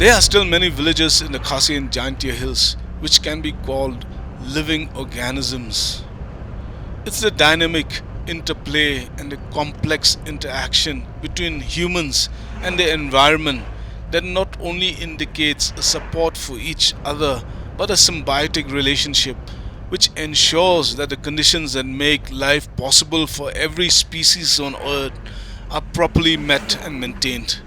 There are still many villages in the Khasi and Jaintia hills which can be called living organisms. It's the dynamic interplay and the complex interaction between humans and the environment that not only indicates a support for each other but a symbiotic relationship which ensures that the conditions that make life possible for every species on earth are properly met and maintained.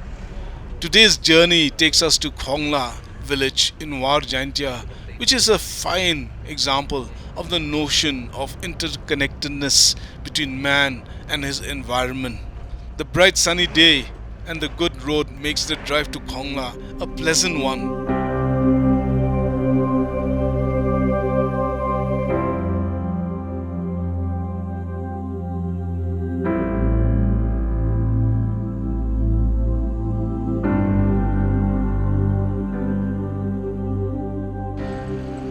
Today's journey takes us to Khongla village in War Jaintia, which is a fine example of the notion of interconnectedness between man and his environment. The bright sunny day and the good road makes the drive to Khongla a pleasant one.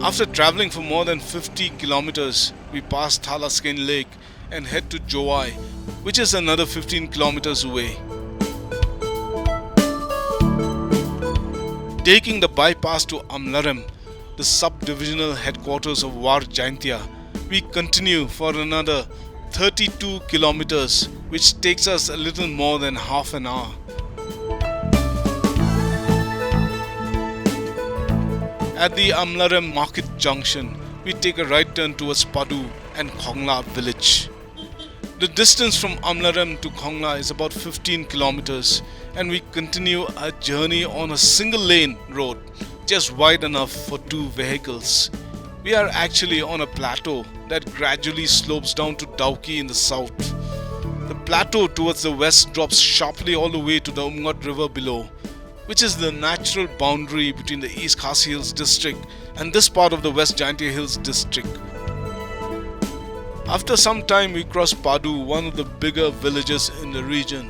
After traveling for more than 50 kilometers, we pass Thalaskain Lake and head to Jowai, which is another 15 kilometers away. Taking the bypass to Amlarem, the sub-divisional headquarters of War Jaintia, we continue for another 32 kilometers, which takes us a little more than half an hour. At the Amlarem Market Junction, we take a right turn towards Padu and Khongla village. The distance from Amlarem to Khongla is about 15 kilometers, and we continue our journey on a single lane road, just wide enough for two vehicles. We are actually on a plateau that gradually slopes down to Dauki in the south. The plateau towards the west drops sharply all the way to the Umngot River below, which is the natural boundary between the East Khasi Hills district and this part of the West Jaintia Hills district. After some time we cross Padu, one of the bigger villages in the region.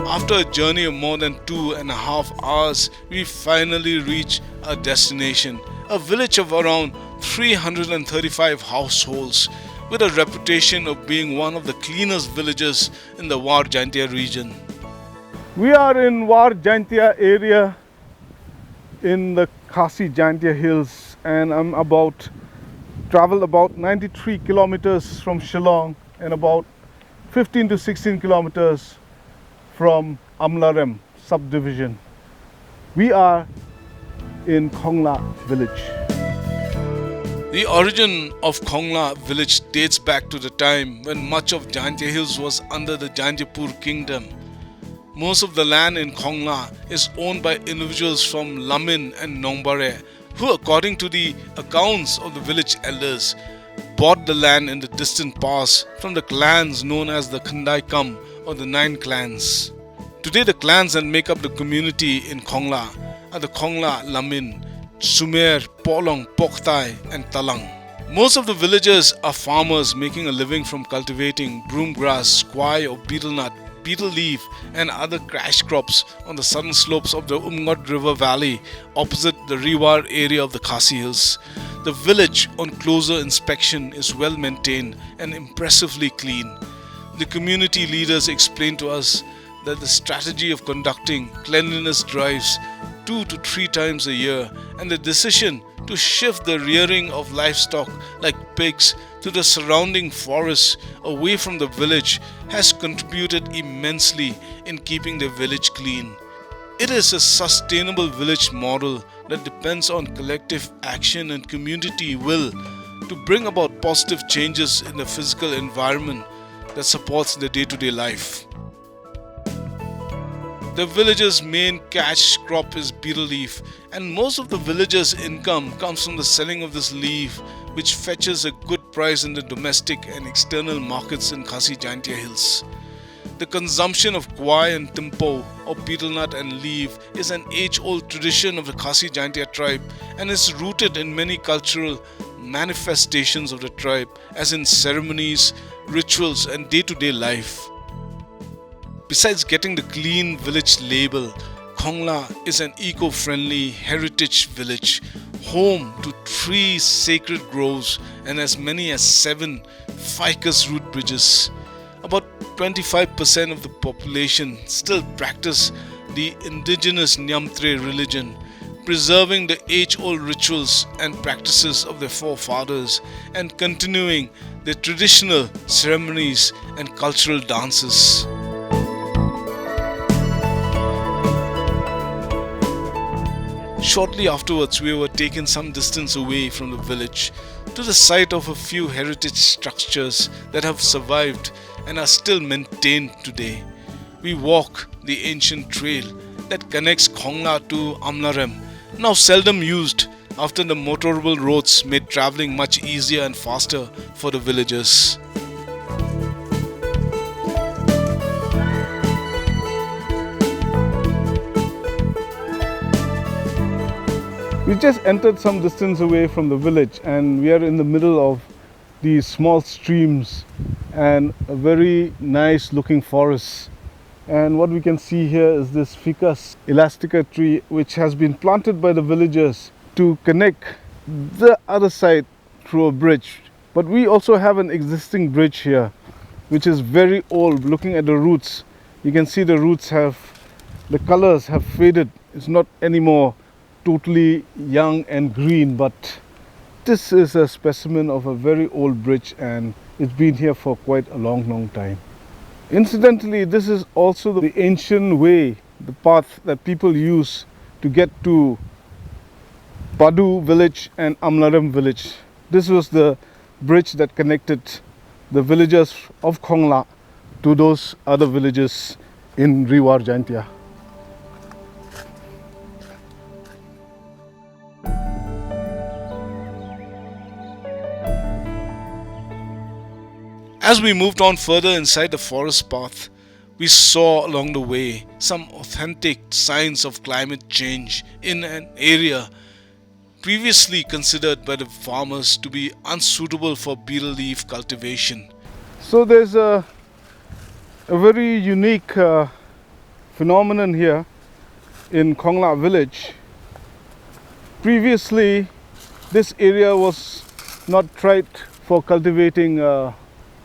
After a journey of more than 2.5 hours, we finally reach our destination, a village of around 335 households, with a reputation of being one of the cleanest villages in the War Jaintia region. We are in War Jaintia area in the Khasi Jaintia Hills, and I'm traveled about 93 kilometers from Shillong and about 15 to 16 kilometers from Amlarem subdivision. We are in Khongla village. The origin of Khongla village dates back to the time when much of Jaintia Hills was under the Janjapur kingdom. Most of the land in Khongla is owned by individuals from Lamin and Nongbare, who, according to the accounts of the village elders, bought the land in the distant past from the clans known as the Khandai Kam or the 9 clans. Today the clans that make up the community in Khongla are the Khongla Lamin, Sumer, Polong, Poktai and Talang. Most of the villagers are farmers making a living from cultivating broom grass, squash or betel nut, betel leaf and other cash crops on the southern slopes of the Umngot River Valley opposite the Rewar area of the Khasi Hills. The village on closer inspection is well maintained and impressively clean. The community leaders explained to us that the strategy of conducting cleanliness drives 2 to 3 times a year and the decision to shift the rearing of livestock like pigs to the surrounding forests away from the village has contributed immensely in keeping the village clean. It is a sustainable village model that depends on collective action and community will to bring about positive changes in the physical environment that supports the day-to-day life. The village's main cash crop is betel leaf, and most of the village's income comes from the selling of this leaf, which fetches a good price in the domestic and external markets in Khasi Jaintia Hills. The consumption of kwai and timpo, or betel nut and leaf, is an age-old tradition of the Khasi Jaintia tribe and is rooted in many cultural manifestations of the tribe, as in ceremonies, rituals, and day-to-day life. Besides getting the clean village label, Khongla is an eco-friendly heritage village, home to 3 sacred groves and as many as 7 ficus root bridges. About 25% of the population still practice the indigenous Nyamtre religion, preserving the age-old rituals and practices of their forefathers and continuing their traditional ceremonies and cultural dances. Shortly afterwards, we were taken some distance away from the village to the site of a few heritage structures that have survived and are still maintained today. We walk the ancient trail that connects Khonglah to Amlarem, now seldom used after the motorable roads made travelling much easier and faster for the villagers. We just entered some distance away from the village and we are in the middle of these small streams and a very nice looking forest. And what we can see here is this Ficus elastica tree which has been planted by the villagers to connect the other side through a bridge. But we also have an existing bridge here which is very old. Looking at the roots, you can see the roots the colors have faded. It's not anymore totally young and green, but this is a specimen of a very old bridge and it's been here for quite a long time. Incidentally, this is also the ancient way, the path that people use to get to Padu village and Amlarem village. This was the bridge that connected the villagers of Khonglah to those other villages in Riwar Jaintia. As we moved on further inside the forest path, we saw along the way some authentic signs of climate change in an area previously considered by the farmers to be unsuitable for betel leaf cultivation. So there's a very unique phenomenon here in Khonglah village. Previously, this area was not tried for cultivating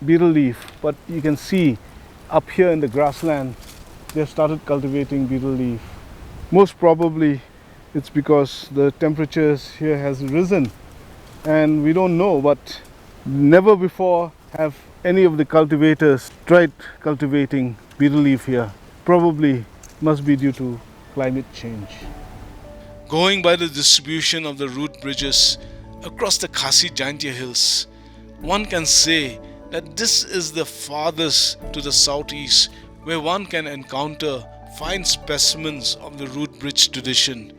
betel leaf, but you can see up here in the grassland they have started cultivating betel leaf. Most probably it's because the temperatures here has risen and we don't know, but never before have any of the cultivators tried cultivating betel leaf here. Probably must be due to climate change. Going by the distribution of the root bridges across the Khasi Jaintia hills, one can say that this is the farthest to the southeast where one can encounter fine specimens of the root bridge tradition.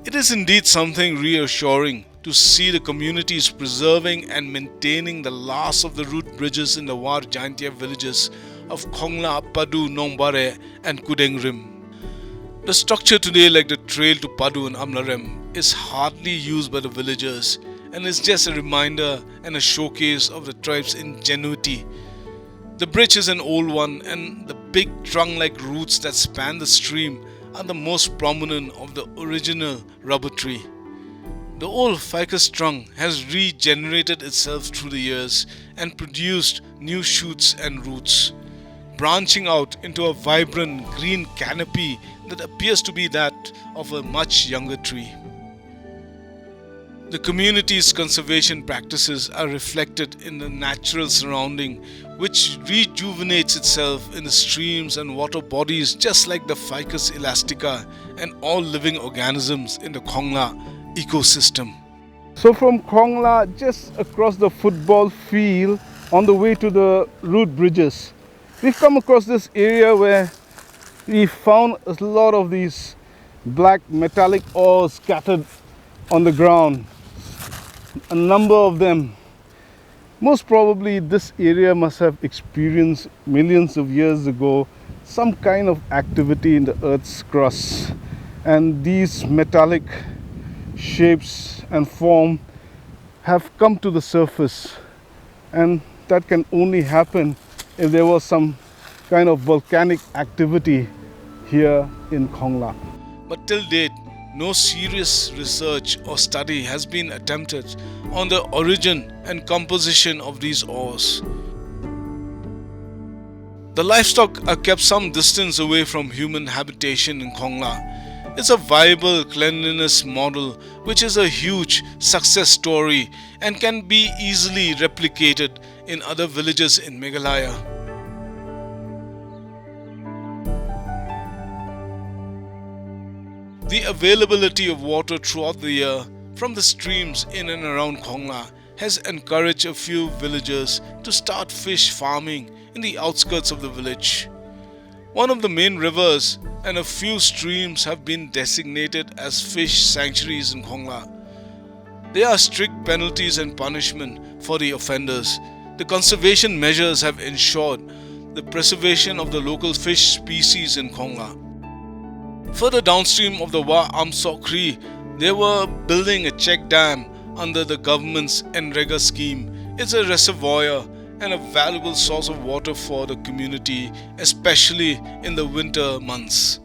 It is indeed something reassuring to see the communities preserving and maintaining the last of the root bridges in the War Jaintia villages of Khonglah, Padu, Nongbare and Kudengrim. The structure today, like the trail to Padu and Amlarem, is hardly used by the villagers and is just a reminder and a showcase of the tribe's ingenuity. The bridge is an old one and the big trunk-like roots that span the stream are the most prominent of the original rubber tree. The old ficus trunk has regenerated itself through the years and produced new shoots and roots, branching out into a vibrant green canopy that appears to be that of a much younger tree. The community's conservation practices are reflected in the natural surrounding, which rejuvenates itself in the streams and water bodies just like the Ficus elastica and all living organisms in the Khonglah ecosystem. So from Khonglah, just across the football field on the way to the root bridges, we've come across this area where we found a lot of these black metallic ores scattered on the ground. A number of them. Most probably this area must have experienced millions of years ago some kind of activity in the earth's crust, and these metallic shapes and form have come to the surface, and that can only happen if there was some kind of volcanic activity here in Khonglah. But till date, no serious research or study has been attempted on the origin and composition of these ores. The livestock are kept some distance away from human habitation in Khonglah. It's a viable cleanliness model which is a huge success story and can be easily replicated in other villages in Meghalaya. The availability of water throughout the year from the streams in and around Khonglah has encouraged a few villagers to start fish farming in the outskirts of the village. One of the main rivers and a few streams have been designated as fish sanctuaries in Khonglah. There are strict penalties and punishment for the offenders. The conservation measures have ensured the preservation of the local fish species in Khonglah. Further downstream of the Wa Amsok Kri, they were building a check dam under the government's Enrega scheme. It's a reservoir and a valuable source of water for the community, especially in the winter months.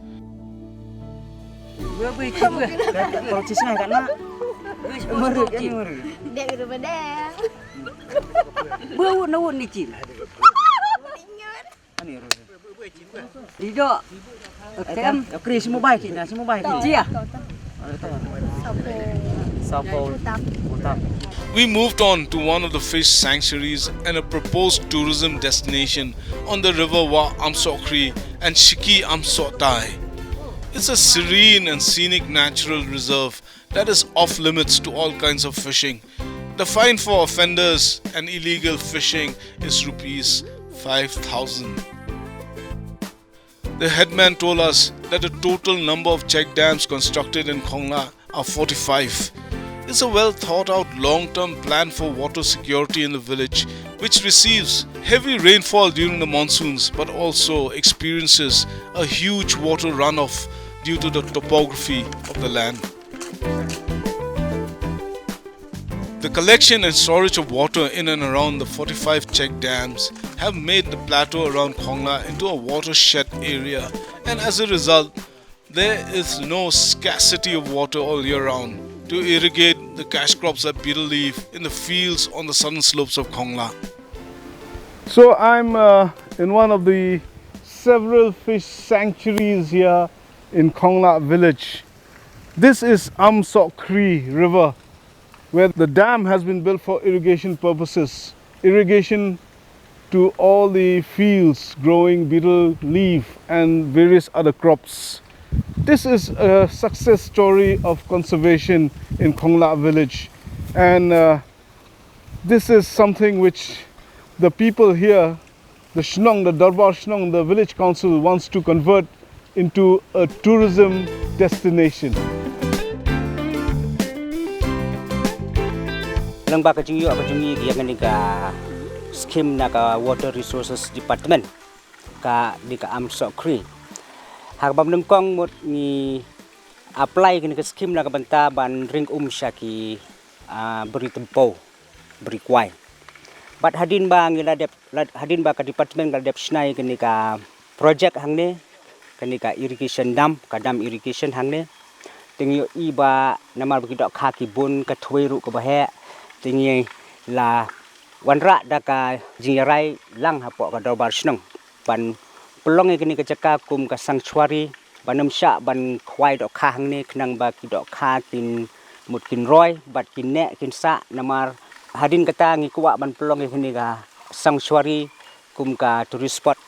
We moved on to one of the fish sanctuaries and a proposed tourism destination on the river Wa Amsok Kri and Shiki Amsok Tai. It's a serene and scenic natural reserve that is off limits to all kinds of fishing. The fine for offenders and illegal fishing is rupees 5,000. The headman told us that the total number of check dams constructed in Khonglah are 45. It's a well thought out long-term plan for water security in the village, which receives heavy rainfall during the monsoons but also experiences a huge water runoff due to the topography of the land. The collection and storage of water in and around the 45 check dams have made the plateau around Khonglah into a watershed area, and as a result, there is no scarcity of water all year round to irrigate the cash crops that betel leaf in the fields on the southern slopes of Khonglah. So I'm in one of the several fish sanctuaries here in Khonglah village. This is Amsok Kri river, where the dam has been built for irrigation purposes. Irrigation to all the fields growing betel leaf and various other crops. This is a success story of conservation in Khonglah village, and this is something which the people here, the Shnong, the Darbar Shnong, the village council wants to convert into a tourism destination. Lang ba kajing yu abajungi giyangan ka scheme na ka water resources department ka di ka Amsok Kri. Hak bam nam kong mot ni apply kini ka scheme na ka banta ban ring siya ki beri tempo beri kuai. But hadin ba hadin ba ka department ka dep snai kini ka project hangne kini ka irrigation dam ka dam irrigation hangne tingi iba namar bagi dok kha ki bun ka thweru ka bahe tingi la wanra da ka jingarai lang hapo ka Darbar Shnong ban pelong kini ka jaka kum ka sanctuary banam sya ban khwai dok kha hangne knang ba ki dok kha kin mut kin roy bat kin ne kin sa namar hadin kata ngi kuwa ban pelong kini ka sanctuary kum ka tourist spot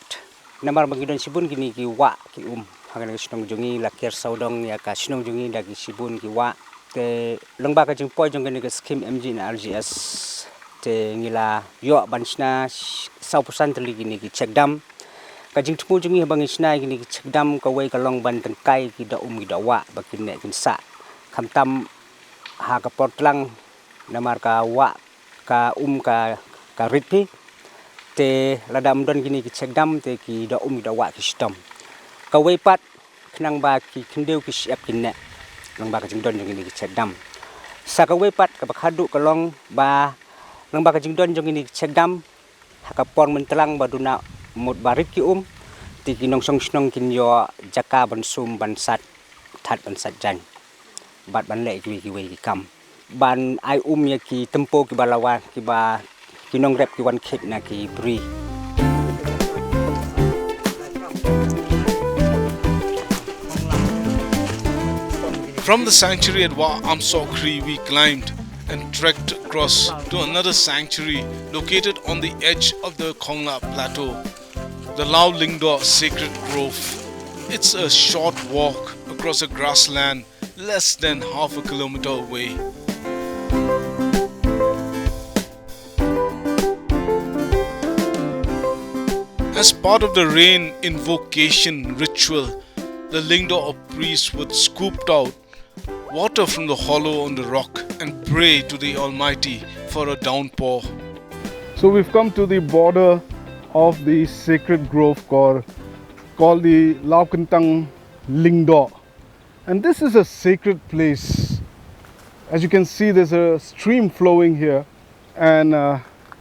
namar bagi don sibun kini ki wa ki hagan Shnong jungi la ker saudong ya ka Shnong jungi dagi sibun ki wa te lengba ka jing poi jong kini ka scheme MG na RGS te ngila yo bansna 100% teli kini ki check dam ka jing tmu jungi bang isna kini ki check dam ka wei ka long ban tengkai ki da ki da wa bakin ne kin sa kham tam ha ka portlang namar ka wa ka ka ritpi te ladam don kini ki check dam te ki da ki da wa ki stom ka wei pat knang ba ki kindeu ki siap kin ne lang ba ka jing don jong kini ki check dam sa ka wei pat ka bakhadu ka long ba lang ba ka jing don jong kini ki check dam ha ka pon mentlang ba duna mot barit ki ti ki nong song snong kin yo jaka ban sum ban sat that ban sat jan bat ban le ki wei ki kam ban ai ya ki tempo ki balawan ki ba ki nong rep ki wan khit na ki bri From the sanctuary at Wa Amsokri, we climbed and trekked across to another sanctuary located on the edge of the Khonglah Plateau, the Lao Lingdo Sacred Grove. It's a short walk across a grassland less than half a kilometer away. As part of the rain invocation ritual, the Lingdo or priest would scoop out water from the hollow on the rock and pray to the Almighty for a downpour. So we've come to the border of the sacred grove called the Lao Kentang Lingdo. And this is a sacred place. As you can see, there's a stream flowing here. And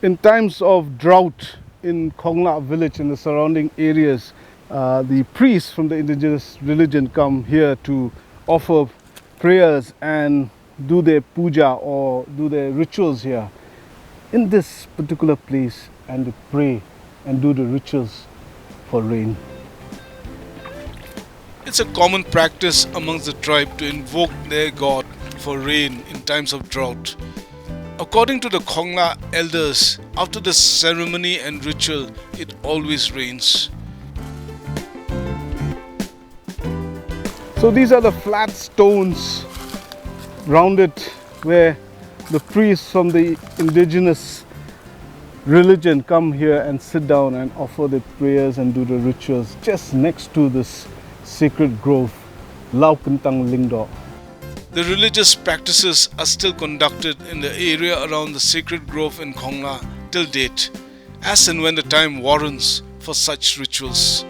in times of drought in Khonglah village and the surrounding areas, the priests from the indigenous religion come here to offer prayers and do their puja or do their rituals here in this particular place, and to pray and do the rituals for rain. It's a common practice amongst the tribe to invoke their god for rain in times of drought. According to the Khonglah elders, after the ceremony and ritual, it always rains. So these are the flat stones rounded where the priests from the indigenous religion come here and sit down and offer their prayers and do the rituals just next to this sacred grove, Lao Kentang Lingdo. The religious practices are still conducted in the area around the sacred grove in Khonglah till date, as and when the time warrants for such rituals.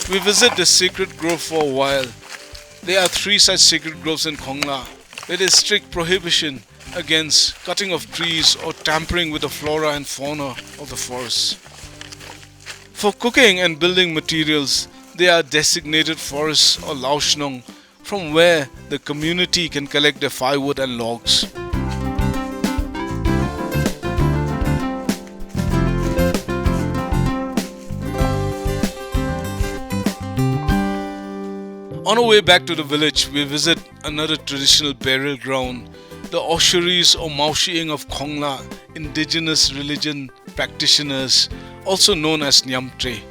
We visit the sacred grove for a while. There are 3 such sacred groves in Khonglah. There is strict prohibition against cutting of trees or tampering with the flora and fauna of the forest. For cooking and building materials, there are designated forests or laoshnong from where the community can collect their firewood and logs. On our way back to the village, we visit another traditional burial ground, the ossuaries or Maushiing of Khonglah indigenous religion practitioners, also known as Nyamtre.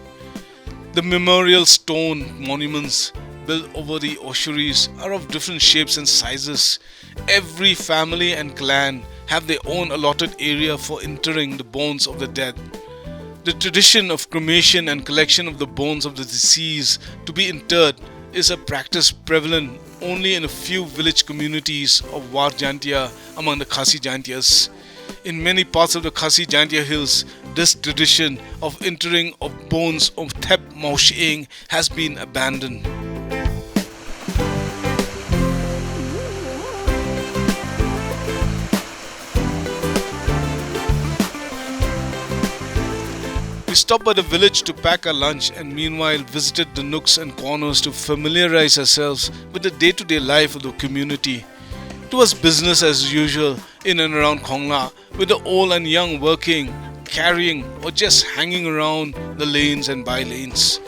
The memorial stone monuments built over the ossuaries are of different shapes and sizes. Every family and clan have their own allotted area for interring the bones of the dead. The tradition of cremation and collection of the bones of the deceased to be interred is a practice prevalent only in a few village communities of War Jantia among the Khasi Jantias. In many parts of the Khasi Jantia hills, this tradition of interring of bones of Thep Maushiing has been abandoned. We stopped by the village to pack our lunch and meanwhile visited the nooks and corners to familiarize ourselves with the day-to-day life of the community. It was business as usual in and around Khonglah, with the old and young working, carrying or just hanging around the lanes and by lanes.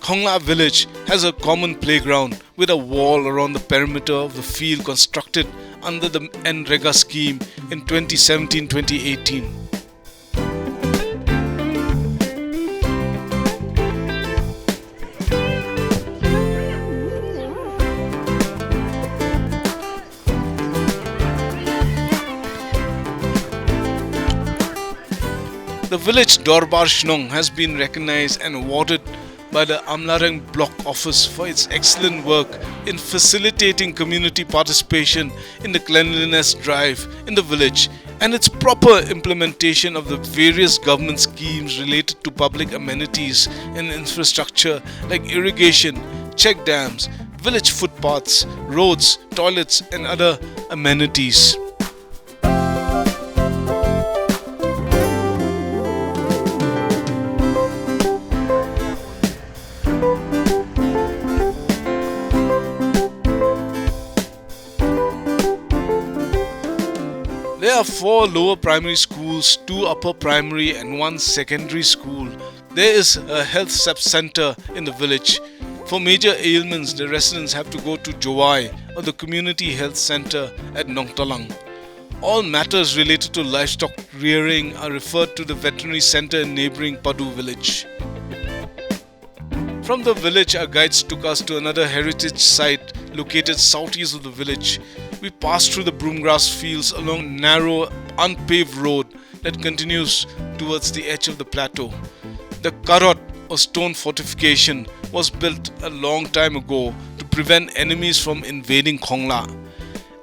Khonglah village has a common playground with a wall around the perimeter of the field constructed under the NREGA scheme in 2017-2018. The village Dorbar Shnong has been recognized and awarded by the Amlarang Block Office for its excellent work in facilitating community participation in the cleanliness drive in the village and its proper implementation of the various government schemes related to public amenities and infrastructure like irrigation, check dams, village footpaths, roads, toilets and other amenities. There are 4 lower primary schools, 2 upper primary and 1 secondary school. There is a health center in the village. For major ailments, the residents have to go to Jowai or the community health center at Nongtalang. All matters related to livestock rearing are referred to the veterinary center in neighboring Padu village. From the village, our guides took us to another heritage site located southeast of the village. We passed through the broomgrass fields along a narrow, unpaved road that continues towards the edge of the plateau. The Karot or stone fortification was built a long time ago to prevent enemies from invading Khonglah.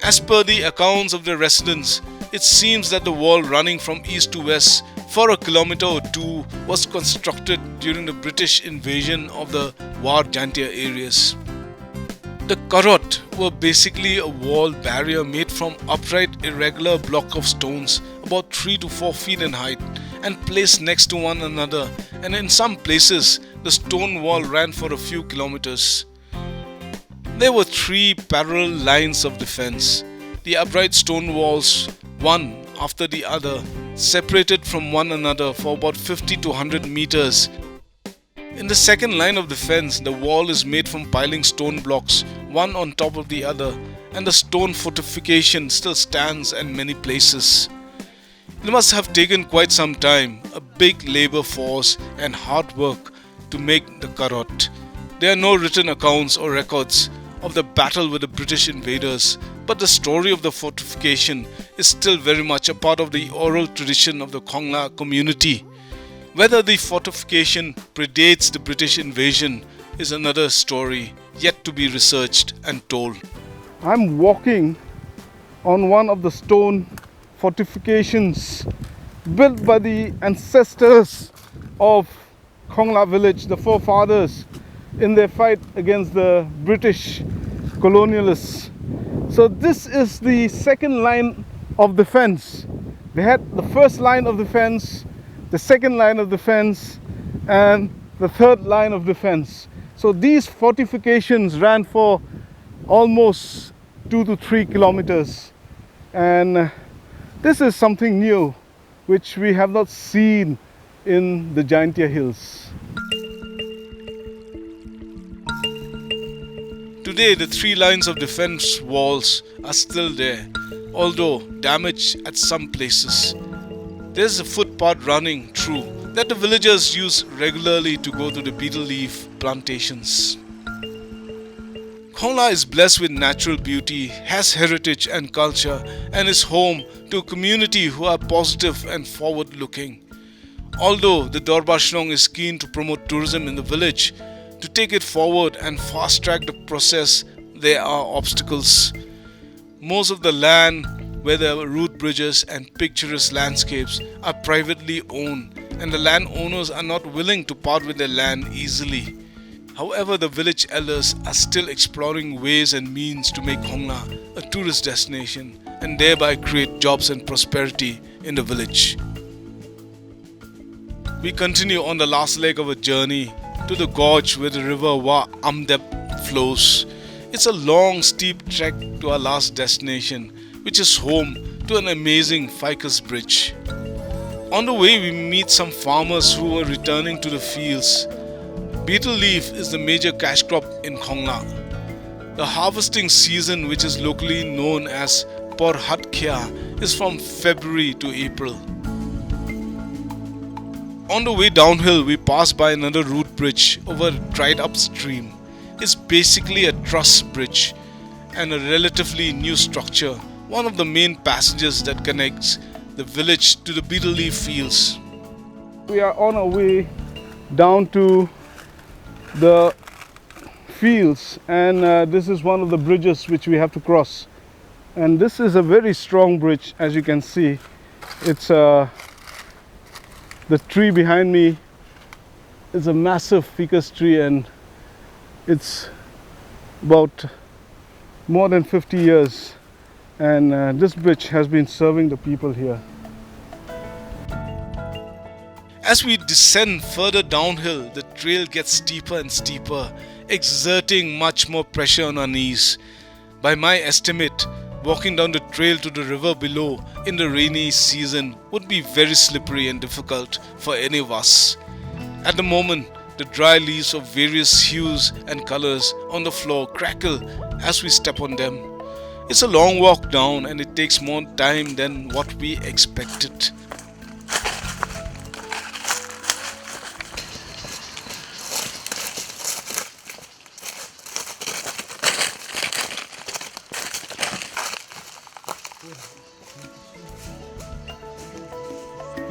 As per the accounts of the residents, it seems that the wall running from east to west for a kilometer or 2 was constructed during the British invasion of the War Jantia areas. The Karot were basically a wall barrier made from upright irregular block of stones about 3 to 4 feet in height and placed next to one another, and in some places the stone wall ran for a few kilometers. There were 3 parallel lines of defense. The upright stone walls, one after the other, separated from one another for about 50 to 100 meters. In the second line of defense, the wall is made from piling stone blocks, one on top of the other, and the stone fortification still stands in many places. It must have taken quite some time, a big labor force and hard work to make the Karot. There are no written accounts or records of the battle with the British invaders, but the story of the fortification is still very much a part of the oral tradition of the Khonglah community. Whether the fortification predates the British invasion is another story yet to be researched and told. I'm walking on one of the stone fortifications built by the ancestors of Khonglah village, the forefathers, in their fight against the British colonialists. So this is the second line of defense. They had the first line of defense, the second line of defense, and the third line of defense. So these fortifications ran for almost 2 to 3 kilometers, and this is something new which we have not seen in the Jaintia Hills. Today, the 3 lines of defense walls are still there, although damaged at some places. There's a footpath running through that the villagers use regularly to go to the betel leaf plantations. Khonglah is blessed with natural beauty, has heritage and culture, and is home to a community who are positive and forward-looking. Although the Dorbar Shnong is keen to promote tourism in the village, to take it forward and fast-track the process, there are obstacles. Most of the land where there are root bridges and picturesque landscapes are privately owned, and the landowners are not willing to part with their land easily. However, the village elders are still exploring ways and means to make Khonglah a tourist destination and thereby create jobs and prosperity in the village. We continue on the last leg of a journey to the gorge where the river Wa Amdeb flows. It's a long, steep trek to our last destination, which is home to an amazing ficus bridge. On the way, we meet some farmers who are returning to the fields. Betel leaf is the major cash crop in Khonglah. The harvesting season, which is locally known as Por Hatkya, is from February to April. On the way downhill, we pass by another root bridge over a dried up stream. It's basically a truss bridge and a relatively new structure, one of the main passages that connects the village to the betel leaf fields. We are on our way down to the fields, and this is one of the bridges which we have to cross. And this is a very strong bridge, as you can see. It's the tree behind me is a massive ficus tree, and it's about more than 50 years, and this bridge has been serving the people here. As we descend further downhill, the trail gets steeper and steeper, exerting much more pressure on our knees. By my estimate, Walking down the trail to the river below in the rainy season would be very slippery and difficult for any of us. At the moment, the dry leaves of various hues and colors on the floor crackle as we step on them. It's a long walk down and it takes more time than what we expected.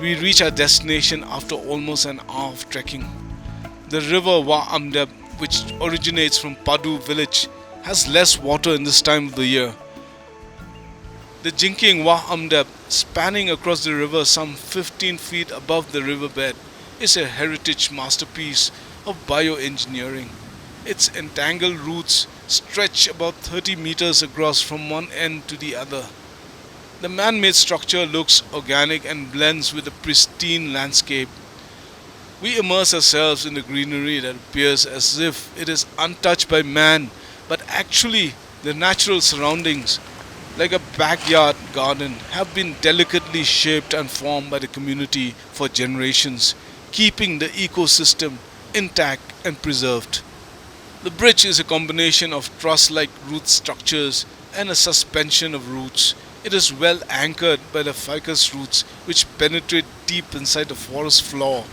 We reach our destination after almost an hour of trekking. The river Wa Amdeb, which originates from Padu village, has less water in this time of the year. The Jinking Wa Amdeb, spanning across the river some 15 feet above the riverbed, is a heritage masterpiece of bioengineering. Its entangled roots stretch about 30 meters across from one end to the other. The man-made structure looks organic and blends with the pristine landscape. We immerse ourselves in the greenery that appears as if it is untouched by man, but actually the natural surroundings, like a backyard garden, have been delicately shaped and formed by the community for generations, keeping the ecosystem intact and preserved. The bridge is a combination of truss-like root structures and a suspension of roots. It is well anchored by the ficus roots which penetrate deep inside the forest floor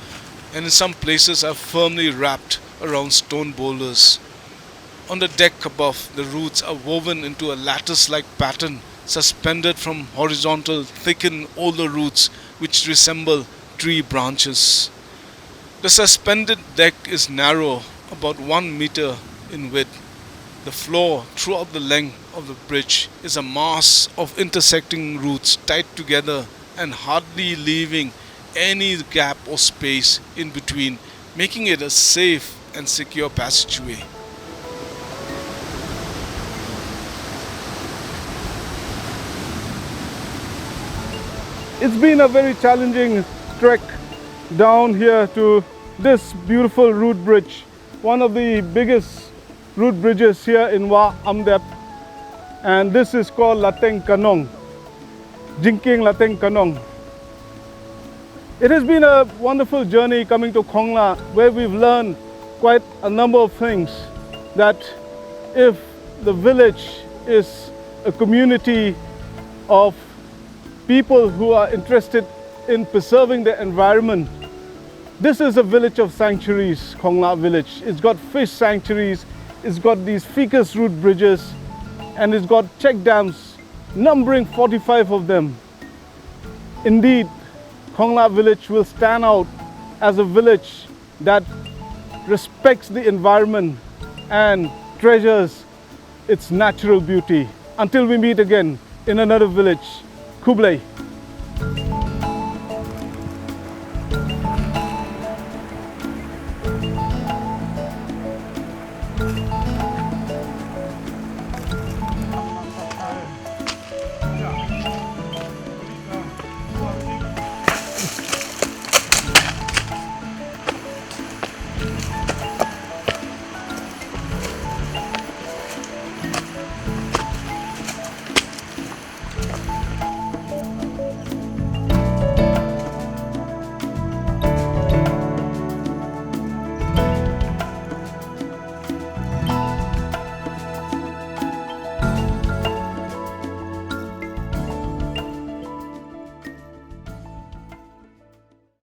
and in some places are firmly wrapped around stone boulders. On the deck above, the roots are woven into a lattice-like pattern suspended from horizontal, thickened older roots which resemble tree branches. The suspended deck is narrow, about 1 meter in width. The floor throughout the length of the bridge is a mass of intersecting roots tied together and hardly leaving any gap or space in between, making it a safe and secure passageway. It's been a very challenging trek down here to this beautiful root bridge, one of the biggest root bridges here in Wa Amdeb, and this is called Lateng Kanong, Jinking Lateng Kanong. It has been a wonderful journey coming to Khonglah, where we've learned quite a number of things. That if the village is a community of people who are interested in preserving the environment, this is a village of sanctuaries, Khonglah village. It's got fish sanctuaries, it's got these ficus root bridges, and it's got check dams, numbering 45 of them. Indeed, Khonglah village will stand out as a village that respects the environment and treasures its natural beauty. Until we meet again in another village, Kublai.